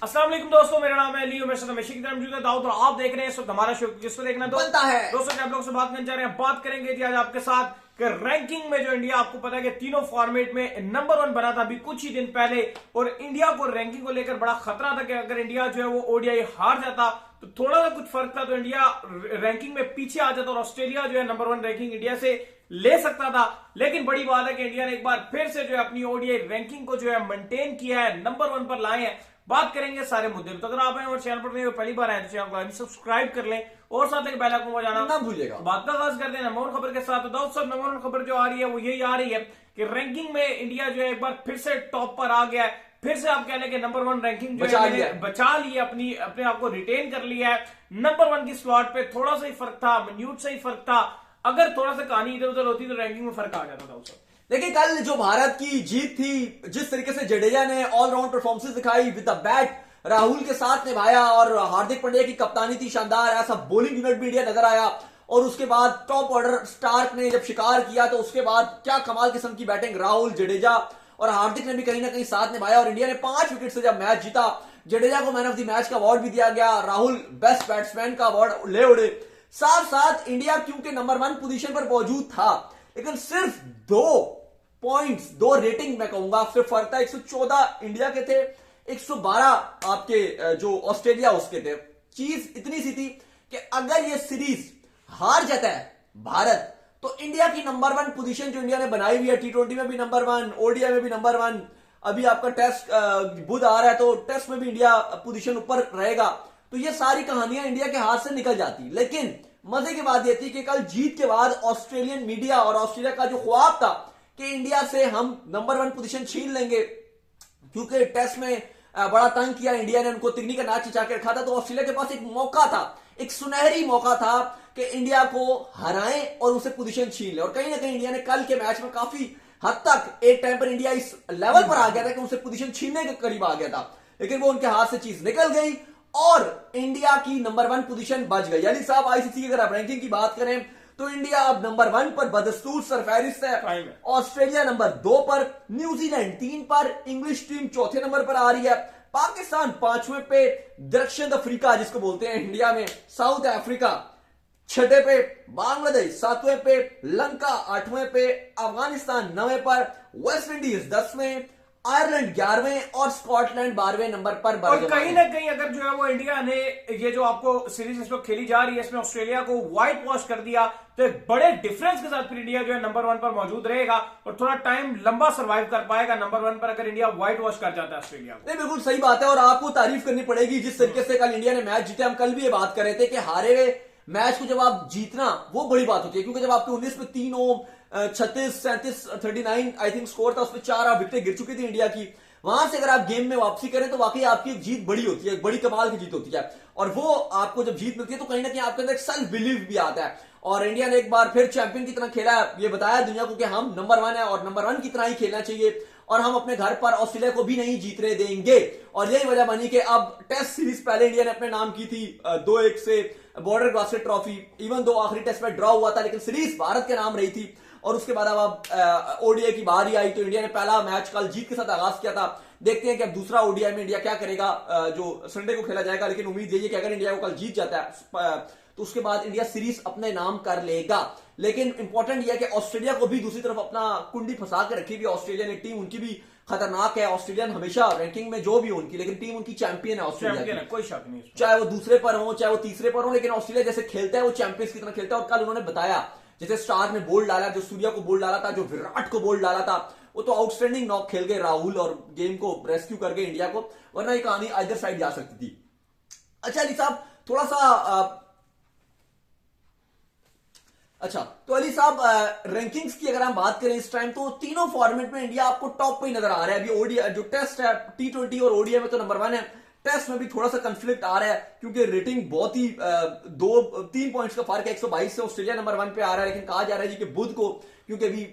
अस्सलाम वालेकुम दोस्तों, मेरा नाम है अली और मेरे साथ हमेशा की तरह मौजूद है दाऊद और आप देख रहे हैं इस वक्त हमारा शो। किसको देखना बनता है दोस्तों, आप लोग से बात करने जा रहे हैं। बात करेंगे जी आज आपके साथ कि रैंकिंग में जो इंडिया, आपको पता है कि तीनों फॉर्मेट में नंबर 1 बना था अभी कुछ ही दिन पहले, और इंडिया को रैंकिंग को लेकर बड़ा खतरा था कि अगर इंडिया जो है वो ओडीआई हार जाता तो थोड़ा सा कुछ फर्क था तो इंडिया रैंकिंग में पीछे आ जाता और ऑस्ट्रेलिया जो है नंबर 1 रैंकिंग इंडिया से ले सकता था। लेकिन बड़ी बात है कि इंडिया ने एक बार फिर से जो है अपनी ओडीआई रैंकिंग को जो है मेंटेन किया है, नंबर 1 पर लाए हैं। बात करेंगे सारे मुद्दे पर। तो अगर आप हैं और चैनल पर पहली बार आए तो चैनल को सब्सक्राइब कर लें और साथ में बेल आइकन को बजाना ना भूलिएगा। बात का आगाज करते हैं नंबर 1 खबर के साथ। तो दोस्तों नंबर 1 खबर जो आ रही है वो यही आ रही है कि रैंकिंग में इंडिया जो है एक बार फिर से टॉप पर आ गया है। फिर से आप कह लें कि नंबर 1 रैंकिंग जो है बचा ली है, अपने आप को रिटेन कर लिया है। नंबर 1 की स्लॉट पे थोड़ा सा ही फर्क था, मिन्यूट से ही फर्क था। अगर थोड़ा सा कहानी इधर उधर होती तो रैंकिंग में फर्क आ जाता था उससे। देखिए, कल जो भारत की जीत थी, जिस तरीके से जडेजा ने ऑलराउंड परफॉर्मेंस दिखाई, विद द बैट राहुल के साथ निभाया और हार्दिक पांड्या की कप्तानी थी शानदार, ऐसा बॉलिंग यूनिट भी इंडिया नजर आया। और उसके बाद टॉप ऑर्डर स्टार्क ने जब शिकार किया तो उसके बाद क्या कमाल किस्म की बैटिंग, राहुल, जडेजा और हार्दिक ने भी कहीं ना कहीं साथ निभाया और इंडिया ने 5 विकेट से जब मैच जीता। जडेजा को मैन ऑफ द मैच का अवार्ड भी दिया गया, राहुल बेस्ट बैट्समैन का अवार्ड ले उड़े। साथ साथ इंडिया क्योंकि नंबर 1 पोजीशन पर मौजूद था, लेकिन सिर्फ 2 पॉइंट्स, 2 रेटिंग मैं कहूंगा सिर्फ फर्क था। 114 इंडिया के थे, 112 आपके जो ऑस्ट्रेलिया उसके थे। चीज इतनी सी थी कि अगर ये सीरीज हार जाता है भारत तो इंडिया की नंबर 1 पोजीशन जो इंडिया ने बनाई हुई है, टी20 में भी नंबर 1, ओडीआई में भी नंबर 1, अभी आपका टेस्ट बुध आ रहा है तो टेस्ट में भी इंडिया पोजीशन ऊपर रहेगा। तो ये सारी कहानियां इंडिया के हाथ से निकल जाती। लेकिन मजे की बात यह थी कि कल जीत के बाद ऑस्ट्रेलियन मीडिया और ऑस्ट्रेलिया का जो ख्वाब था कि इंडिया से हम नंबर 1 पोजीशन छीन लेंगे, क्योंकि टेस्ट में बड़ा तंग किया इंडिया ने, उनको तिगनी का नाच चिचा के रखा था, तो ऑस्ट्रेलिया के पास एक मौका था, एक सुनहरी मौका था कि इंडिया को हराएं और उसे पोजीशन छीन ले। और कहीं ना कहीं इंडिया ने कल के मैच में काफी हद तक एक टाइम पर इंडिया इस लेवल पर आ गया था कि उसे पोजीशन छीनने के करीब आ गया था, लेकिन वो उनके हाथ से चीज निकल गई और इंडिया की नंबर 1 पोजीशन बच गई। यानी साहब, आईसीसी की अगर आप रैंकिंग की बात करें तो इंडिया अब नंबर 1 पर बदस्तूर सरफहरिस्त है, ऑस्ट्रेलिया नंबर 2 पर, न्यूजीलैंड 3 पर, इंग्लिश टीम चौथे नंबर पर आ रही है, पाकिस्तान 5वें पे, दक्षिण अफ्रीका जिसको बोलते हैं इंडिया में साउथ अफ्रीका 6ठे पे, बांग्लादेश 7वें पे, लंका 8वें पे, अफगानिस्तान 9वें पर, वेस्ट इंडीज 10वें, आयरलैंड 11वें और स्कॉटलैंड 12वें नंबर पर। और कहीं ना कहीं अगर जो है वो इंडिया ने ये जो आपको सीरीज इस वक्त खेली जा रही है इसमें ऑस्ट्रेलिया को व्हाइट वॉश कर दिया तो एक बड़े डिफरेंस के साथ फिर इंडिया जो है नंबर 1 पर मौजूद रहेगा और थोड़ा टाइम लंबा सर्वाइव कर पाएगा नंबर 1 पर अगर इंडिया व्हाइट वॉश कर जाता है ऑस्ट्रेलिया को। नहीं, बिल्कुल सही बात है और आपको तारीफ करनी पड़ेगी जिस तरीके से कल इंडिया ने मैच जीते। हम कल भी ये बात कर रहे थे कि हारे हुए मैच को जब आप जीतना वो बड़ी बात होती है, क्योंकि जब आपके 19 में 3 ओम 36, 37, 39 आई थिंक स्कोर था, उसमें 4 विकेटें गिर चुकी थी इंडिया की। वहां से अगर आप गेम में वापसी करें तो वाकई आपकी एक जीत बड़ी होती है, बड़ी कमाल की जीत होती है। और वो आपको जब जीत मिलती है तो कहीं ना कहीं आपके अंदर एक सेल्फ बिलीव भी आता है। और इंडिया ने एक बार फिर चैंपियन की तरह खेला, ये बताया दुनिया को कि हम नंबर 1 है और नंबर 1 की तरह ही खेलना चाहिए और हम अपने घर पर ऑस्ट्रेलिया को भी नहीं जीतने देंगे। और यही वजह बनी कि अब टेस्ट सीरीज पहले इंडिया ने अपने नाम की थी 2-1 से border Gavaskar trophy, even though आखिरी टेस्ट में ड्रॉ हुआ था लेकिन सीरीज भारत के नाम रही थी। और उसके बाद अब ओडीआई की बारी आई तो इंडिया ने पहला मैच कल जीत के साथ आगाज किया था। देखते हैं कि अब दूसरा ओडीआई में इंडिया क्या करेगा, जो संडे को खेला जाएगा। लेकिन उम्मीद यही है कि अगर इंडिया को कल जीत जाता है तो उसके बाद इंडिया सीरीज अपने नाम कर लेगा। लेकिन इंपॉर्टेंट यह है कि ऑस्ट्रेलिया को भी दूसरी तरफ अपना कुंडी फंसा के रखी हुई ऑस्ट्रेलिया ने टीम, उनकी भी खतरनाक है। ऑस्ट्रेलियन हमेशा रैंकिंग में जो भी हो उनकी, लेकिन टीम उनकी चैंपियन है ऑस्ट्रेलिया की, कोई शक नहीं, चाहे वो दूसरे पर हो चाहे वो तीसरे पर हो, लेकिन ऑस्ट्रेलिया जैसे खेलता है वो चैंपियंस की तरह खेलता है। और कल उन्होंने बताया जैसे स्टार ने बोल्ड डाला, जो सूर्या को बोल्ड डाला था, जो विराट को बोल्ड डाला था, वो तो आउटस्टैंडिंग नॉक खेल गए राहुल और गेम को रेस्क्यू करके इंडिया को, वरना ये कहानी आइदर साइड जा सकती थी। अच्छा अली साहब, थोड़ा सा अच्छा तो अली साहब, रैंकिंग्स की अगर हम बात करें इस टाइम तो तीनों फॉर्मेट में इंडिया आपको टॉप पे ही नजर आ रहा है। अभी ओडीआई जो टेस्ट है, टी20 और ओडीआई में तो नंबर 1 है, टेस्ट में भी थोड़ा सा कंफ्लिक्ट आ रहा है क्योंकि रेटिंग बहुत ही 2-3 पॉइंट्स का फर्क है। 122 से ऑस्ट्रेलिया नंबर 1 पे आ रहा है, लेकिन कहा जा रहा है जी कि बुध को, क्योंकि अभी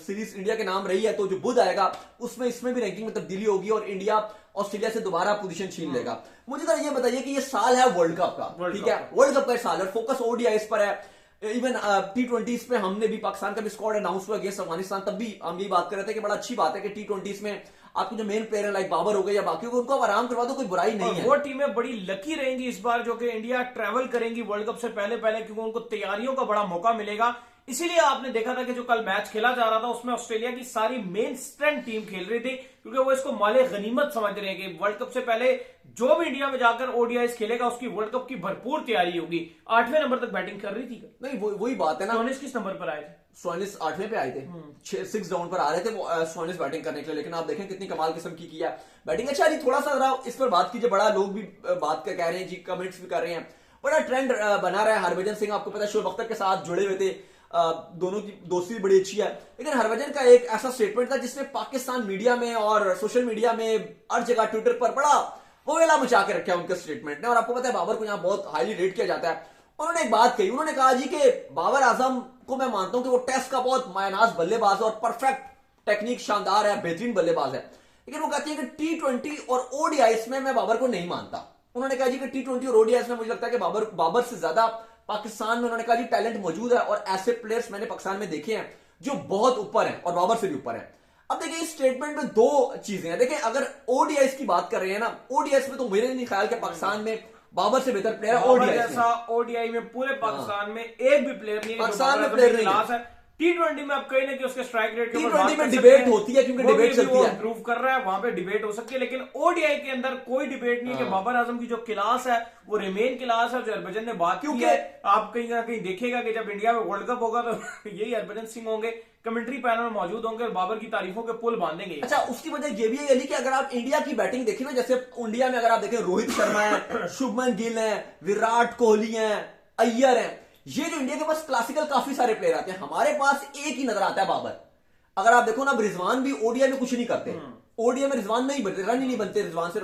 सीरीज इंडिया के नाम रही है तो जो बुध आएगा उसमें इसमें भी रैंकिंग में तब्दीली होगी और इंडिया ऑस्ट्रेलिया से दोबारा पोजीशन छीन लेगा। मुझे तो ये बताइए कि ये साल है वर्ल्ड कप का, ठीक है, वर्ल्ड कप का साल है, फोकस ओडीआई इस पर है। इवन टी20 पे हमने भी पाकिस्तान का भी स्क्वाड अनाउंस हुआ अगेंस्ट अफगानिस्तान, तब भी हम ये बात कर रहे थे कि बड़ा अच्छी बात है कि टी20 में आपके जो मेन प्लेयर है लाइक बाबर हो गए या बाकी को, उनको आप आराम करवा दो, कोई बुराई नहीं है। वो टीमें बड़ी लकी रहेंगी इस बार जो कि इंडिया ट्रैवल करेंगी वर्ल्ड कप से पहले पहले, क्योंकि उनको तैयारियों का बड़ा मौका मिलेगा। इसीलिए आपने देखा था कि जो कल मैच खेला जा रहा था उसमें ऑस्ट्रेलिया की सारी मेन स्ट्रेंथ टीम खेल रही थी, क्योंकि वो इसको माले गनीमत समझ रहे हैं कि वर्ल्ड कप से पहले जो भी इंडिया में जाकर ओडीआईस खेलेगा उसकी वर्ल्ड कप की भरपूर तैयारी होगी। 8वें नंबर तक बैटिंग कर रही थी। नहीं वही बात है ना, सोनिस किस नंबर पर आए थे? सोनिस 8वें पे आए थे, 6 डाउन पर आ रहे थे वो सोनिस बैटिंग करने के लिए, लेकिन आप देखें कितनी कमाल किस्म की है बैटिंग। अच्छा जी, थोड़ा सा जरा इस पर बात कीजिए, बड़ा लोग भी बात कह रहे हैं जी, कमेंट्स भी कर रहे हैं, बड़ा ट्रेंड बना रहा है। हरभजन सिंह आपको पता है शोएब अख्तर के साथ जुड़े हुए थे, दोनों की दोस्ती बड़ी अच्छी है, लेकिन हरभजन का एक ऐसा स्टेटमेंट था जिसने पाकिस्तान मीडिया में और सोशल मीडिया में हर जगह ट्विटर पर बड़ा ववेला मचा के रखा है उनके स्टेटमेंट ने। और आपको पता है बाबर को यहाँ बहुत हाईली रेट किया जाता है। उन्होंने एक बात कही, उन्होंने कहा जी कि बाबर आजम को मैं मानता हूं कि वो टेस्ट का बहुत मायनाज बल्लेबाज है और परफेक्ट टेक्निक शानदार है, बेहतरीन बल्लेबाज है, लेकिन वो कहती है कि T20 और ओडीआईस में मैं बाबर को नहीं मानता। उन्होंने कहा जी कि T20 और ओडीआईस में मुझे लगता है कि बाबर से ज्यादा पाकिस्तान में, उन्होंने कहा जी, टैलेंट मौजूद है और ऐसे प्लेयर्स मैंने पाकिस्तान में देखे हैं जो बहुत ऊपर हैं और बाबर से भी ऊपर हैं। अब देखिए इस स्टेटमेंट में दो चीजें हैं। देखिए अगर ओडीआईस की बात कर रहे हैं ना, ओडीआईस में तो मेरे नहीं ख्याल कि पाकिस्तान में बाबर से बेहतर प्लेयर है ओडीआई में पूरे पाकिस्तान में एक भी प्लेयर नहीं है, पाकिस्तान में प्लेयर नहीं है। T20 में आप कहीं ना कि उसके स्ट्राइक रेट के T20 में डिबेट होती है, क्योंकि डिबेट चलती है, इंप्रूव कर रहा है, वहां पे डिबेट हो सकती है, लेकिन ओडीआई के अंदर कोई डिबेट नहीं है कि बाबर आजम की जो क्लास है वो रिमेन क्लास है। जो हरभजन ने बात की है, आप कहीं ना कहीं देखिएगा कि जब इंडिया में वर्ल्ड कप होगा तो यही हरभजन सिंह होंगे, कमेंट्री पैनल में मौजूद होंगे और बाबर की तारीफों के पुल बांधेंगे। अच्छा, उसकी वजह ये भी है कि अगर आप इंडिया की बैटिंग देखें ना, जैसे इंडिया में अगर आप देखें रोहित शर्मा है, शुभमन गिल है, विराट कोहली है, अय्यर है, ये जो इंडिया के पास क्लासिकल काफी सारे प्लेयर आते हैं, हमारे पास एक ही नजर आता है बाबर। अगर आप देखो ना, रिजवान भी ओडीआई में कुछ नहीं करते, ओडीआई में रिजवान नहीं बनते, रन ही नहीं बनते रिजवान से।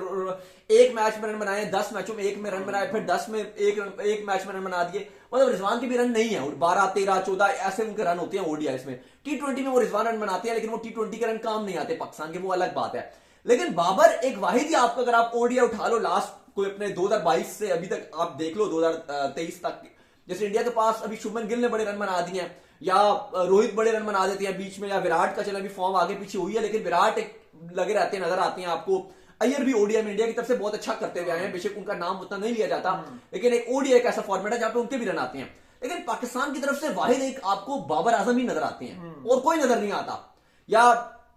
एक मैच में रन बनाए, 10 मैचों में एक में रन बनाए, फिर 10 में एक मैच में रन बना दिए, मतलब रिजवान के भी रन नहीं है, 12, 13, 14 ऐसे उनके रन होते हैं ओडीआई में। T20 में वो रिजवान रन बनाते हैं, लेकिन वो T20 के रन काम नहीं आते पाकिस्तान के, वो अलग बात है। लेकिन बाबर एक वाहिद ही आपको, अगर आप ओडीआई उठा लो लास्ट कोई अपने 2022 से अभी तक आप देख लो 2023 तक, जैसे इंडिया के पास अभी शुभमन गिल ने बड़े रन बना दिए हैं, या रोहित बड़े रन बना देते हैं बीच में, या विराट का चला अभी फॉर्म आगे पीछे हुई है, लेकिन विराट एक लगे रहते हैं, नजर आते हैं आपको। अय्यर भी ओडीआई में इंडिया की तरफ से बहुत अच्छा करते हुए आए हैं, बेशक उनका नाम उतना नहीं लिया जाता, लेकिन एक ओडीआई का ऐसा फॉर्मेट है जहां पे उनके भी रन आते हैं। लेकिन पाकिस्तान की तरफ से वाहिद एक आपको बाबर आजम ही नजर आते हैं और कोई नजर नहीं आता। या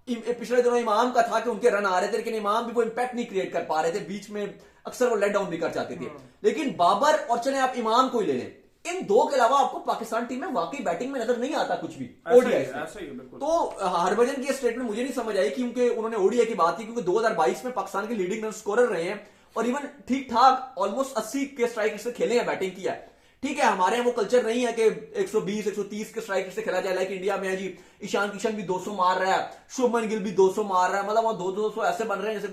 पिछले दिनों इमाम का था कि उनके रन आ रहे थे, लेकिन इमाम भी वो इंपैक्ट नहीं क्रिएट कर पा रहे थे, बीच में अक्सर वो लेट डाउन भी कर जाते थे। लेकिन बाबर और चले आप इमाम को ही ले लें, इन दो के अलावा आपको पाकिस्तान टीम में वाकई बैटिंग में नजर नहीं आता कुछ भी ओडीआई में। तो हरभजन की स्टेटमेंट मुझे नहीं समझ आई, क्योंकि उन्होंने ओडीआई की बात की, क्योंकि 2022 में पाकिस्तान के लीडिंग रन स्कोरर रहे हैं और इवन ठीक ठाक ऑलमोस्ट 80 के स्ट्राइक से खेले हैं, बैटिंग किया है। ठीक है, हमारे यहाँ वो कल्चर नहीं है कि 120, 130 के स्ट्राइक से खेला जाए, लाइक इंडिया में है जी, ईशान किशन भी 200 मार रहा है, शुभमन गिल भी 200 मार रहा है, मतलब वो 200 ऐसे बन रहे हैं जैसे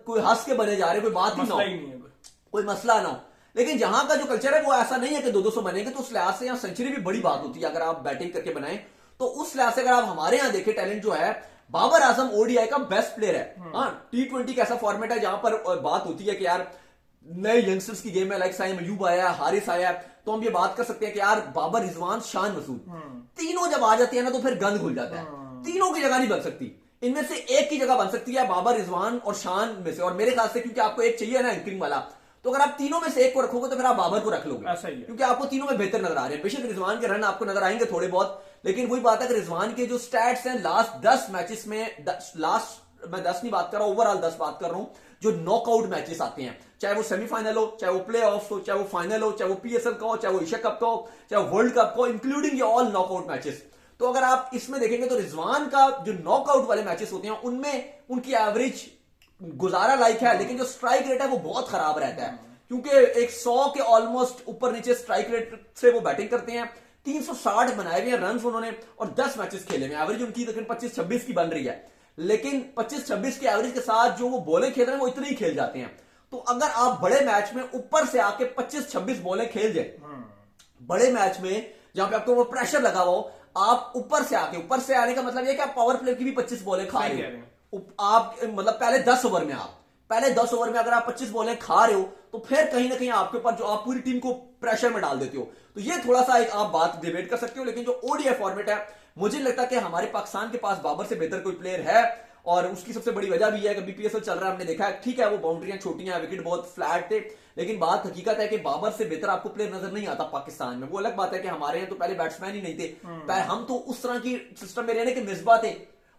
कोई हंस के बने जा रहे, कोई बात ही ना हो, कोई मसला ना हो। लेकिन जहां का जो कल्चर है वो ऐसा नहीं है कि 200 बनेंगे, तो उस लिहाज से यहाँ सेंचुरी भी बड़ी बात होती है अगर आप बैटिंग करके बनाएं। तो उस लिहाज से अगर आप हमारे यहाँ देखें टैलेंट जो है, बाबर आजम ओडीआई का बेस्ट प्लेयर है। हाँ, T20 का ऐसा फॉर्मेट है जहां पर बात होती है कि यार नए यंगस्टर्स की गेम है, लाइक साइम अयूब आया, हारिस आया, तो हम ये बात कर सकते हैं कि यार बाबर, रिजवान, शान मसूद, तीनों जब आ जाती है ना तो फिर गंद घुल जाता है। तीनों की जगह नहीं बन सकती, इनमें से एक की जगह बन सकती है बाबर, रिजवान और शान में से। और मेरे ख्याल से क्योंकि आपको एक चाहिए ना एंकरिंग वाला, तो अगर आप तीनों में से एक को रखोगे तो फिर आप बाबर को रख लोगे, ऐसा ही है, क्योंकि आपको तीनों में बेहतर नजर आ रहे हैं। बेशक रिजवान के रन आपको नजर आएंगे थोड़े बहुत, लेकिन वही बात है कि रिजवान के जो स्टैट्स हैं लास्ट 10 मैचेस में, मैं 10 नहीं बात कर रहा, ओवरऑल 10 बात कर रहा हूं, जो नॉकआउट मैचेस आते हैं, चाहे वो सेमीफाइनल हो, चाहे वो प्ले ऑफ हो, चाहे वो फाइनल हो, चाहे वो पीएसएल का हो, चाहे वो एशिया कप का हो, चाहे वर्ल्ड कप का हो, इंक्लूडिंग ये ऑल नॉकआउट मैचेस। तो अगर आप इसमें देखेंगे तो रिजवान का जो नॉकआउट वाले मैचेस होते हैं उनमें उनकी एवरेज गुजारा लाइक है, लेकिन जो स्ट्राइक रेट है वो बहुत खराब रहता है, क्योंकि एक 100 के ऑलमोस्ट ऊपर नीचे स्ट्राइक रेट से वो बैटिंग करते हैं। 360 बनाए हुए रन उन्होंने और 10 मैचेस खेले में, एवरेज उनकी लेकिन 25-26 की बन रही है, लेकिन 25-26 के एवरेज के साथ जो वो बॉलें खेल रहे हैं वो इतने ही खेल जाते हैं। तो अगर आप बड़े मैच में ऊपर से आके 25-26 बॉलें खेल जाए, बड़े मैच में जहां पे आपको वो प्रेशर लगा हो, आप ऊपर से आने का मतलब ये कि आप पावर प्ले की भी 25 बॉलें खा रहे हो, आप मतलब पहले 10 ओवर में अगर आप 25 बॉलें खा रहे हो, तो फिर कहीं ना कहीं आपके ऊपर जो आप पूरी टीम को प्रेशर में डाल देते हो। तो ये थोड़ा सा एक आप बात डिबेट कर सकते हो, लेकिन जो ओडीआई फॉर्मेट है, मुझे लगता है कि हमारे पाकिस्तान के पास बाबर से बेहतर कोई प्लेयर है। और उसकी सबसे बड़ी वजह भी है कि बीपीएसएल चल रहा है, हमने देखा है, ठीक है वो बाउंड्रियां छोटी हैं, विकेट बहुत फ्लैट थे, लेकिन बात हकीकत है कि बाबर से बेहतर आपको प्लेयर नजर नहीं आता पाकिस्तान में। वो अलग बात है कि हमारे यहाँ तो पहले बैट्समैन ही नहीं थे, हम तो उस तरह की सिस्टम में रहने के मिसबा थे,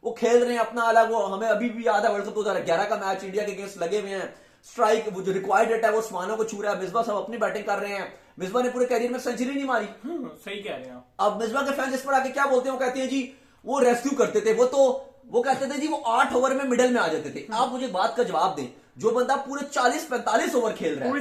वो खेल रहे हैं अपना अलग, वो हमें अभी भी याद है वर्ल्ड कप 2011 का मैच इंडिया के अगेंस्ट लगे हुए हैं, स्ट्राइक वो जो रिक्वायर्ड रेट है वो उस्मानों को छू रहा है, मिसबा सब अपनी बैटिंग कर रहे हैं, मिसबा ने पूरे कैरियर में सेंचुरी नहीं मारी। सही कह रहे हैं आप। अब मिसबा के फैंस इस पर आके क्या बोलते हैं, वो कहते हैं जी वो रेस्क्यू करते थे, वो कहते थे जी वो 8 ओवर में मिडल में आ जाते थे। आप मुझे बात का जवाब दें, जो बंदा पूरे 40-45 ओवर खेल रहा है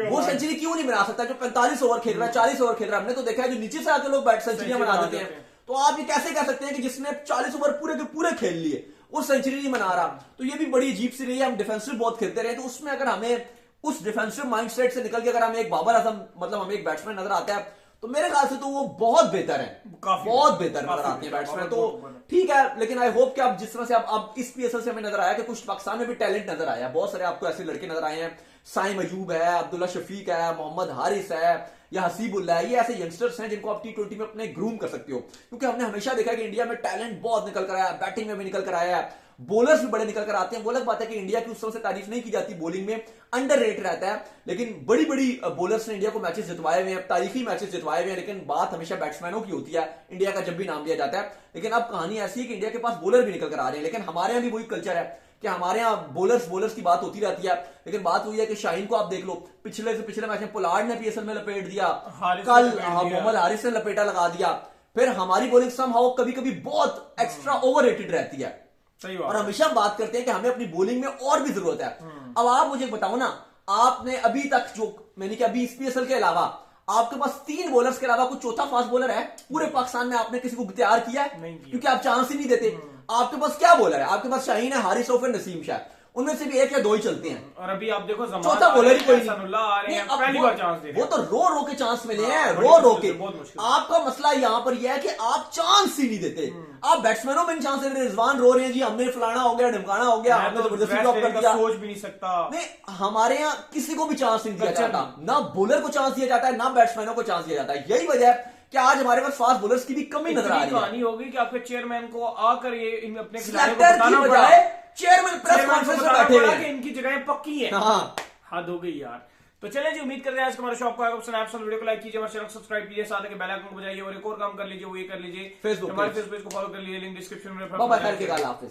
वो सेंचुरी क्यों नहीं बना सकता? जो 45 ओवर खेल रहा है, 40 ओवर खेल रहा है, हमने तो देखा है जो नीचे से आके लोग बैट सेंचुरियां बना देते हैं। तो आप ये कैसे कह सकते हैं कि जिसने 40 ओवर पूरे के पूरे खेल लिए वो सेंचुरी नहीं बना रहा? तो ये भी बड़ी अजीब सी रही है। हम डिफेंसिव बहुत खेलते रहे, तो उसमें अगर हमें उस डिफेंसिव माइंडसेट से निकल के अगर हमें एक बाबर आजम मतलब हमें एक बैट्समैन नजर आता है, तो मेरे ख्याल से तो वो बहुत बेहतर है, बहुत बेहतर नजर आते हैं बैट्समैन। तो ठीक है, लेकिन आई होप कि आप जिस तरह से आप इस पीएसएल से हमें नजर आया कि कुछ पाकिस्तान में भी टैलेंट नजर आया, बहुत सारे आपको ऐसे लड़के नजर आए हैं, साइम अयूब है, अब्दुल्ला शफीक है, मोहम्मद हारिस है या हसीबुल्ला है, ये ऐसे यंगस्टर्स हैं जिनको आप टी20 में अपने ग्रूम कर सकते हो। क्योंकि हमने हमेशा देखा कि इंडिया में टैलेंट बहुत निकल कर आया है, बैटिंग में भी निकल कर आया है, बॉलर्स भी बड़े निकल कर आते हैं। वो अलग बात है कि इंडिया की उस तरह से तारीफ नहीं की जाती, बॉलिंग में अंडररेट रहता है, लेकिन बड़ी बड़ी बॉलर्स ने इंडिया को मैचेस जितवाए हुए हैं, तारीखी मैचेस जितवाए हुए हैं। लेकिन बात हमेशा बैट्समैनों की होती है इंडिया का जब भी नाम लिया जाता है। लेकिन अब कहानी ऐसी है कि इंडिया के पास बॉलर भी निकल कर आ रहे हैं, लेकिन हमारे यहाँ भी वही कल्चर है कि हमारे यहाँ बॉलर्स की बात होती रहती है। लेकिन बात हुई है कि शाहीन को आप देख लो, पिछले से पिछले मैच में पोलार्ड ने पीएसएल में लपेट दिया, कल मोहम्मद हारिस ने लपेटा लगा दिया, फिर हमारी बॉलिंग समहाउ कभी कभी बहुत एक्स्ट्रा ओवररेटेड रहती है। और हमेशा बात करते हैं कि हमें अपनी बॉलिंग में और भी जरूरत है। अब आप मुझे बताओ ना, आपने अभी तक जो मैंने कि अभी इस पीएसएल के अलावा आपके पास 3 बॉलर्स के अलावा कुछ चौथा फास्ट बॉलर है पूरे पाकिस्तान में? आपने किसी को तैयार किया है? क्योंकि आप चांस ही नहीं देते। आपके पास क्या बॉलर है? आपके पास शाहीन है, हारिस और नसीम शाह, उनमें से भी 1 या 2 ही चलते हैं। और अभी आप देखो चौथा बॉलर ही कोई नहीं, पहली बार चांस दे रहे हैं। वो तो रो के चांस मिले हैं, रो के। आपका मसला यहां पर यह है कि आप चांस ही नहीं देते, आप बैट्समैनों में चांस दे रहे हैं। रिजवान रो रहे हैं जी हमने फलाना हो गया, ढमकाना हो गया, हमने जबरदस्ती ड्रॉप कर दिया, सोच भी नहीं सकता। नहीं, हमारे यहाँ किसी को भी चांस नहीं दिया जाता, ना बॉलर को चांस दिया जाता है, ना बैट्समैनों को चांस दिया जाता है। यही वजह है कि आज हमारे पास फास्ट बॉलर्स की भी कमी नजर आ रही है। कहानी होगी कि आपके चेयरमैन को आकर ये अपने सिलेक्टर की बजाय चेयरमैन प्रेस कॉन्फ्रेंस में बैठे हुए हैं कि इनकी जगह पक्की है। हाँ, हद हो गई यार। तो चलें जी, उम्मीद करते हैं आज हमारे शो आपको आएगा पसंद। आप वीडियो को लाइक कीजिए, हमारे चैनल को सब्सक्राइब कीजिए, साथ में बेल आइकन को बजाइए और एक और काम कर लीजिए, वो ये कर लीजिए, फेसबुक हमारे फेसबुक को फॉलो कर लीजिए, लिंक डिस्क्रिप्शन में। Bye bye,